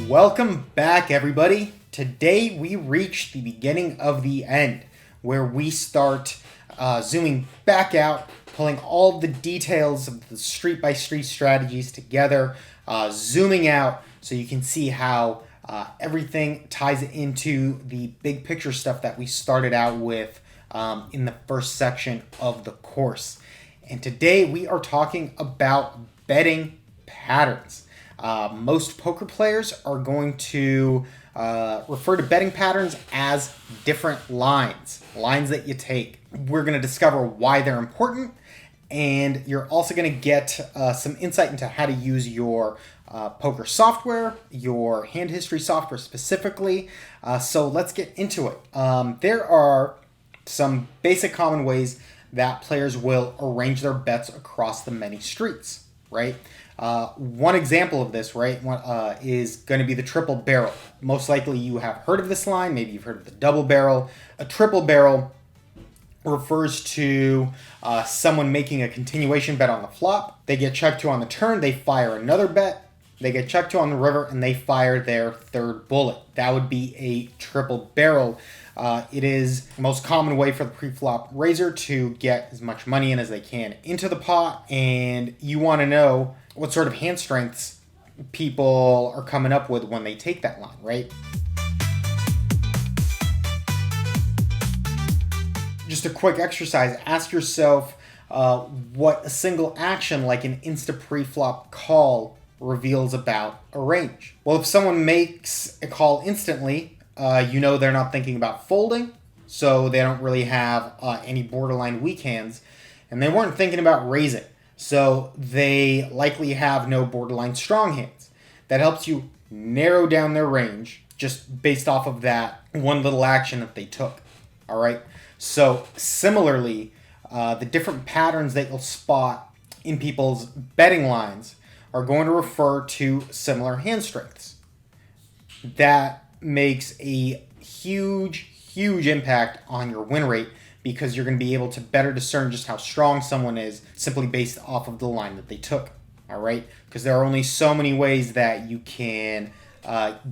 Welcome back, everybody. Today we reach the beginning of the end, where we start zooming back out, pulling all the details of the street-by-street strategies together, zooming out so you can see how everything ties into the big picture stuff that we started out with in the first section of the course. And today we are talking about betting patterns. Most poker players are going to refer to betting patterns as different lines that you take. We're going to discover why they're important, and you're also going to get some insight into how to use your poker software, your hand history software specifically. So let's get into it. There are some basic common ways that players will arrange their bets across the many streets, right? One example of this, right, is going to be the triple barrel. Most likely you have heard of this line. Maybe you've heard of the double barrel. A triple barrel refers to someone making a continuation bet on the flop. They get checked to on the turn. They fire another bet. They get checked to on the river, and they fire their third bullet. That would be a triple barrel. It is the most common way for the pre-flop raiser to get as much money in as they can into the pot, and you want to know what sort of hand strengths people are coming up with when they take that line, right? Just a quick exercise. Ask yourself what a single action like an insta pre-flop call reveals about a range. Well, if someone makes a call instantly, you know they're not thinking about folding, so they don't really have any borderline weak hands, and they weren't thinking about raising, so they likely have no borderline strong hands. That helps you narrow down their range just based off of that one little action that they took. All right. So similarly, the different patterns that you'll spot in people's betting lines are going to refer to similar hand strengths. That makes a huge impact on your win rate, because you're going to be able to better discern just how strong someone is simply based off of the line that they took. All right? Because there are only so many ways that you can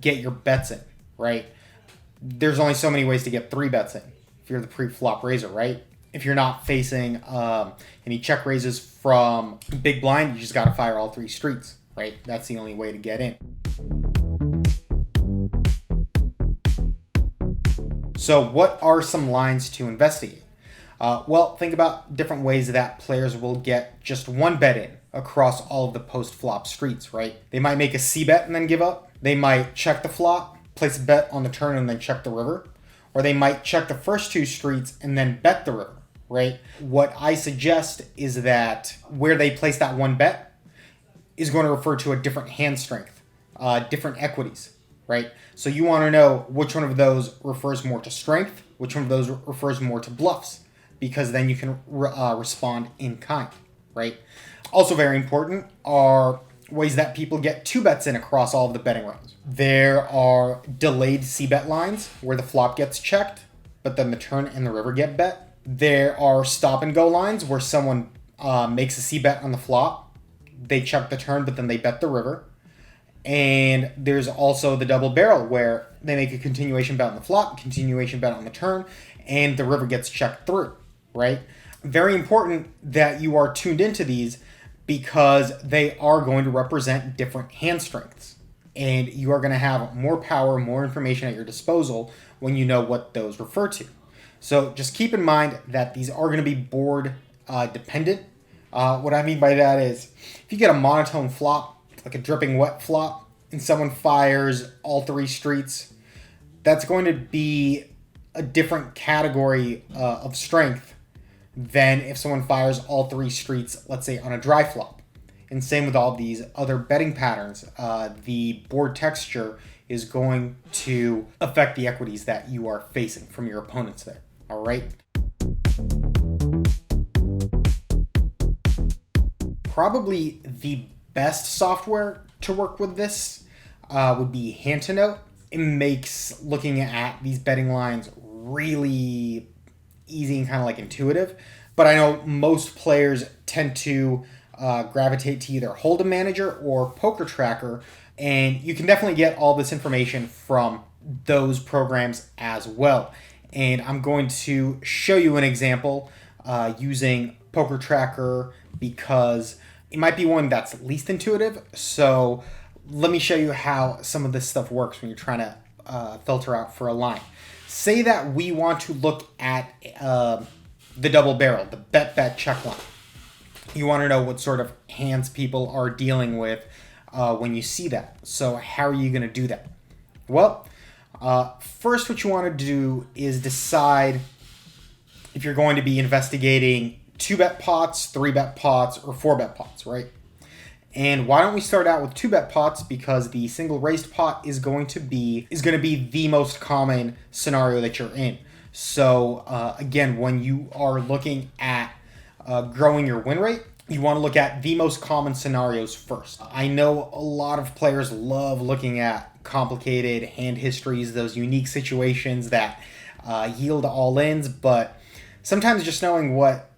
get your bets in, right? There's only so many ways to get 3 bets in if you're the pre-flop raiser, right? If you're not facing any check raises from big blind, you just got to fire all 3 streets, right? That's the only way to get in. So what are some lines to investigate? Well, think about different ways that players will get just one bet in across all of the post-flop streets, right? They might make a C bet and then give up. They might check the flop, place a bet on the turn, and then check the river. Or they might check the first 2 streets and then bet the river, right? What I suggest is that where they place that one bet is going to refer to a different hand strength, different equities, right? So you want to know which one of those refers more to strength, which one of those refers more to bluffs, because then you can respond in kind, right? Also very important are ways that people get 2 bets in across all of the betting rounds. There are delayed C-bet lines where the flop gets checked, but then the turn and the river get bet. There are stop-and-go lines where someone makes a C-bet on the flop, they check the turn, but then they bet the river. And there's also the double barrel where they make a continuation bet on the flop, continuation bet on the turn, and the river gets checked through, right? Very important that you are tuned into these, because they are going to represent different hand strengths. And you are going to have more power, more information at your disposal when you know what those refer to. So just keep in mind that these are going to be board dependent. What I mean by that is, if you get a monotone flop, like a dripping wet flop, and someone fires all 3 streets, that's going to be a different category of strength than if someone fires all 3 streets, let's say, on a dry flop. And same with all these other betting patterns. The board texture is going to affect the equities that you are facing from your opponents there. All right? Probably the best software to work with this would be Hand to Note. It makes looking at these betting lines really easy and kind of like intuitive. But I know most players tend to gravitate to either Hold'em Manager or Poker Tracker And you can definitely get all this information from those programs as well. And I'm going to show you an example using Poker Tracker because it might be one that's least intuitive. So let me show you how some of this stuff works when you're trying to filter out for a line. Say that we want to look at the double barrel, the bet check line. You want to know what sort of hands people are dealing with when you see that. So how are you going to do that? Well, first what you want to do is decide if you're going to be investigating 2-bet pots, 3-bet pots, or 4-bet pots, right? And why don't we start out with 2-bet pots, because the single raised pot is going to be the most common scenario that you're in. So again, when you are looking at growing your win rate, you want to look at the most common scenarios first. I know a lot of players love looking at complicated hand histories, those unique situations that yield all-ins, but sometimes just knowing what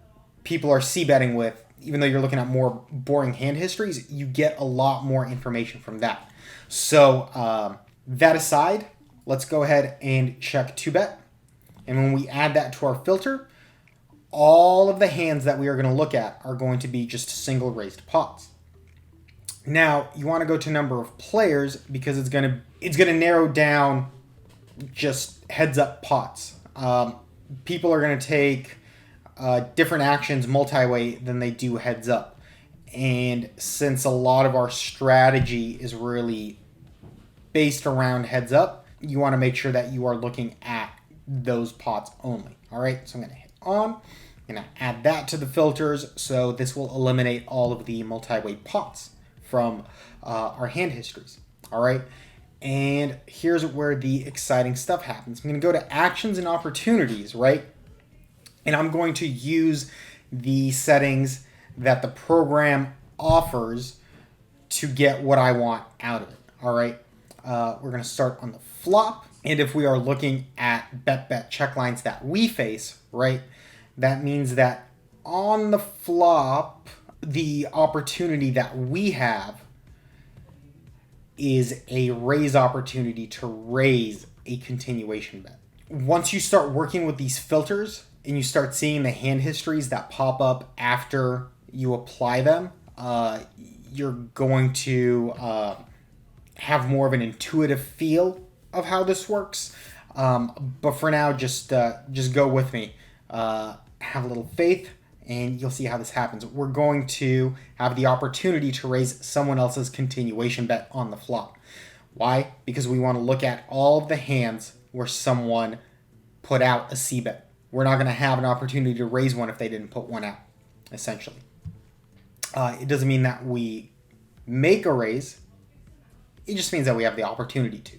people are c-betting with, even though you're looking at more boring hand histories, you get a lot more information from that. So that aside, let's go ahead and check 2-bet. And when we add that to our filter, all of the hands that we are going to look at are going to be just single raised pots. Now, you want to go to number of players because it's going to narrow down just heads up pots. People are going to take different actions multi-way than they do heads up. And since a lot of our strategy is really based around heads up, you want to make sure that you are looking at those pots only. All right, so I'm going to hit on. I'm going to add that to the filters, so this will eliminate all of the multi-way pots from our hand histories. All right, and here's where the exciting stuff happens. I'm going to go to actions and opportunities, right? And I'm going to use the settings that the program offers to get what I want out of it. All right, we're going to start on the flop. And if we are looking at bet check lines that we face, right, that means that on the flop, the opportunity that we have is a raise opportunity to raise a continuation bet. Once you start working with these filters and you start seeing the hand histories that pop up after you apply them, you're going to have more of an intuitive feel of how this works. But for now, just go with me. Have a little faith, and you'll see how this happens. We're going to have the opportunity to raise someone else's continuation bet on the flop. Why? Because we want to look at all of the hands where someone put out a c-bet. We're not going to have an opportunity to raise one if they didn't put one out, essentially. It doesn't mean that we make a raise. It just means that we have the opportunity to.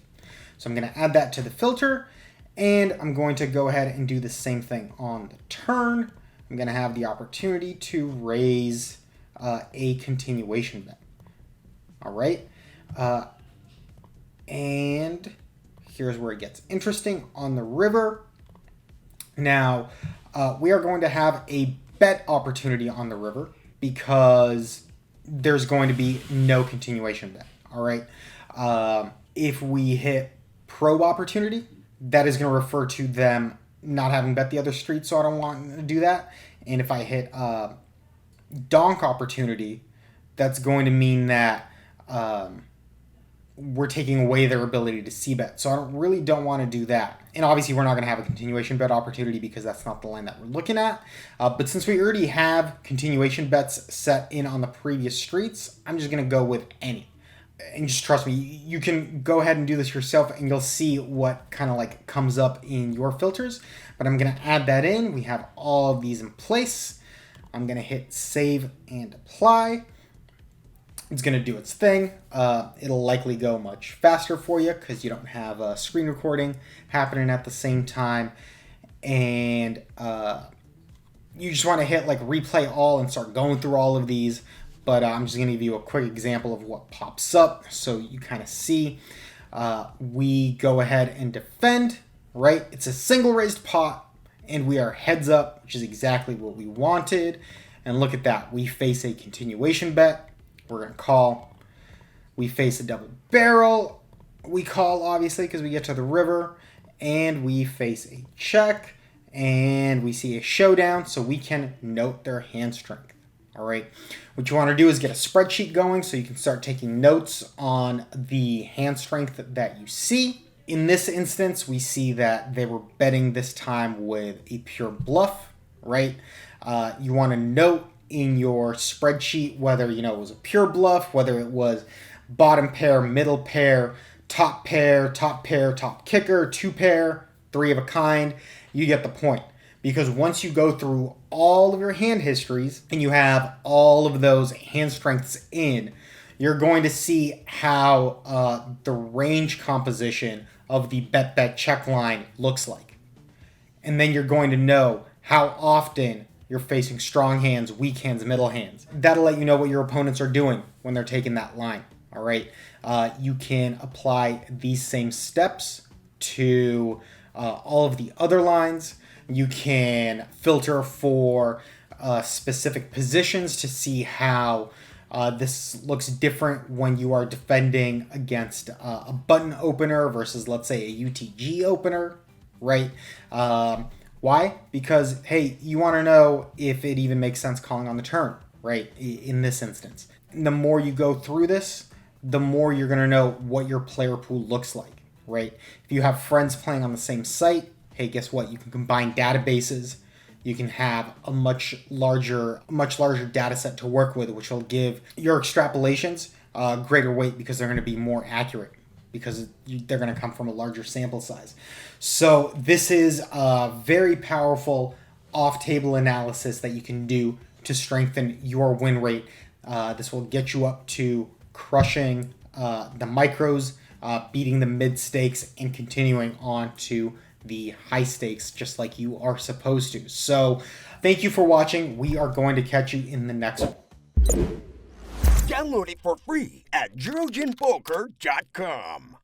So I'm going to add that to the filter, and I'm going to go ahead and do the same thing on the turn. I'm going to have the opportunity to raise a continuation bet. All right. And here's where it gets interesting on the river. Now, we are going to have a bet opportunity on the river because there's going to be no continuation bet. All right. If we hit probe opportunity, that is going to refer to them not having bet the other street, so I don't want to do that. And if I hit donk opportunity, that's going to mean that we're taking away their ability to c-bet. So I really don't want to do that. And obviously we're not going to have a continuation bet opportunity because that's not the line that we're looking at. But since we already have continuation bets set in on the previous streets, I'm just going to go with any. And just trust me, you can go ahead and do this yourself and you'll see what kind of like comes up in your filters. But I'm going to add that in. We have all of these in place. I'm going to hit save and apply. It's going to do its thing. It'll likely go much faster for you because you don't have a screen recording happening at the same time. And you just want to hit like replay all and start going through all of these. But I'm just going to give you a quick example of what pops up so you kind of see. We go ahead and defend, right? It's a single raised pot, and we are heads up, which is exactly what we wanted. And look at that. We face a continuation bet. We're going to call. We face a double barrel we call, obviously, because we get to the river, and we face a check, and we see a showdown, so we can note their hand strength. All right. What you want to do is get a spreadsheet going so you can start taking notes on the hand strength that you see. In this instance, we see that they were betting this time with a pure bluff, right? You want to note in your spreadsheet whether, it was a pure bluff, whether it was bottom pair, middle pair, top pair, top kicker, two pair, three of a kind. You get the point. Because once you go through all of your hand histories and you have all of those hand strengths in, you're going to see how the range composition of the bet check line looks like. And then you're going to know how often you're facing strong hands, weak hands, middle hands. That'll let you know what your opponents are doing when they're taking that line. All right. You can apply these same steps to all of the other lines. You can filter for specific positions to see how this looks different when you are defending against a button opener versus, let's say, a UTG opener, right? Why? Because, hey, you want to know if it even makes sense calling on the turn, right, in this instance. And the more you go through this, the more you're going to know what your player pool looks like, right? If you have friends playing on the same site, hey, guess what? You can combine databases. You can have a much larger data set to work with, which will give your extrapolations greater weight because they're going to be more accurate because they're going to come from a larger sample size. So this is a very powerful off-table analysis that you can do to strengthen your win rate. This will get you up to crushing the micros, beating the mid stakes, and continuing on to the high stakes just like you are supposed to. So thank you for watching. We are going to catch you in the next one. Download it for free at Jurojinpoker.com.